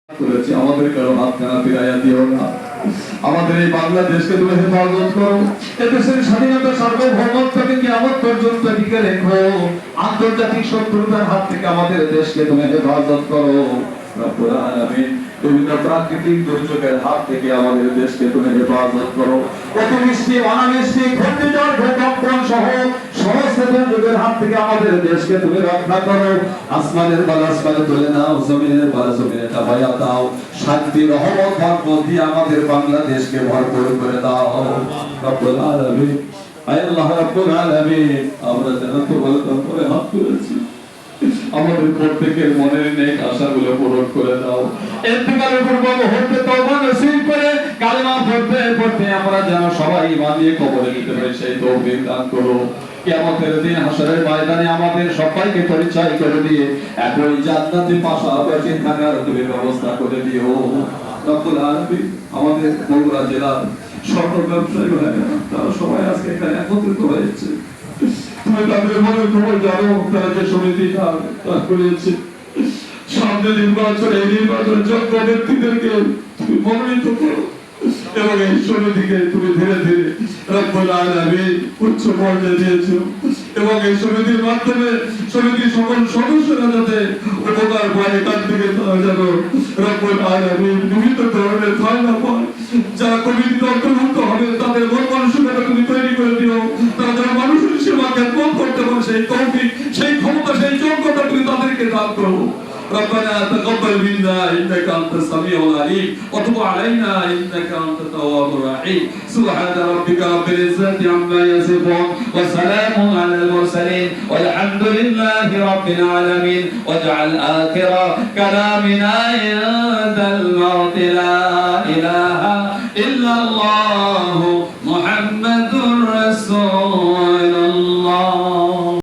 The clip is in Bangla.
করেছি, আমাদের কারো হাত কানা ফিরাইয়া দিও না। আমাদের এই বাংলাদেশকে তুমি হেফাজত করো, এদেশের স্বাধীনতা সার্বভৌমত্বকে কিয়ামত পর্যন্ত টিকে রেখো। আন্তর্জাতিক শত্রুতার হাত থেকে আমাদের দেশকে তুমি হেফাজত করো রব্বুল আলামিন। বিভিন্ন প্রাকৃতিক দুর্যোগের হাত থেকে আমাদের দেশকে তুমি হেফাজত করো। অতিবৃষ্টি, অনাবৃষ্টি, ঘূর্ণিঝড়, ভূকম্পন সহ সমস্ত দুর্যোগের হাত থেকে আমাদের দেশকে তুমি রক্ষা করো। আসমানের বালা আসমানে তুলে নাও, জমিনের বালা জমিনে চাপাইয়া দাও। শান্তি, রহমত, বরকত দিয়ে আমাদের বাংলাদেশকে ভরপুর করে দাও রব্বুল আলামিন। আয় আল্লাহ রব্বুল আলামিন, আমরা যারা তোমার দরবারে হাত তুলেছি, আমাদের প্রত্যেকের মনের নেক আশাগুলো পূরণ করে দাও। ইন্তেকালের পূর্ব মুহূর্তে তওবা নসিব করে কালেমা পড়তে পড়তে আমরা যেন সবাই ঈমান নিয়ে কবরে যেতে পারি, সেই তৌফিক দান করো। কিয়ামতের দিন হাশরের ময়দানে আমাদের সবাইকে পরিচয় করে দিয়ে একই জান্নাতে পাশাপাশি থাকার তুমি ব্যবস্থা করে দিও রব্বুল আলামিন। আমাদের বগুড়া জেলার সকল ব্যবসায়ী ভাইরা তারা সবাই আজকে এখানে একত্রিত হয়েছে। তুমি তাদের মনে খবর জানো, তারা যে সমিতিটা করেছে সামনে নির্বাচন, এই নির্বাচন যোগ্য ব্যক্তিদেরকে তুমি মনোনীত করো এবং এই সমিতিকে তুমি ধীরে ধীরে রব্বুল আলামিন উচ্চ পর্যায়ে দিয়েছো এবং এই সমিতির মাধ্যমে সমিতির সকল সদস্যরা যাতে উপকার পায়, এখান থেকে তারা যেন রব্বুল আলামিন বিভিন্ন ধরনের ফায়দা পায়। যারা কমিটিতে অন্তর্ভুক্ত হবে তাদের মন মানসিকতা তুমি তৈরি করে দিও, তারা যেন মানুষের সেবা জ্ঞাপন করতে পারে সেই তৌফিক, সেই ক্ষমতা, সেই যোগ্যতা তুমি তাদেরকে দান করো। ربنا تقبل منا انك انت السميع العليم وتب علينا انك انت التواب الرحيم. سبحان ربك رب العزه عما يصفون وسلام على المرسلين والحمد لله رب العالمين. واجعل اخر كلامنا عند الموت لا اله الا الله محمد رسول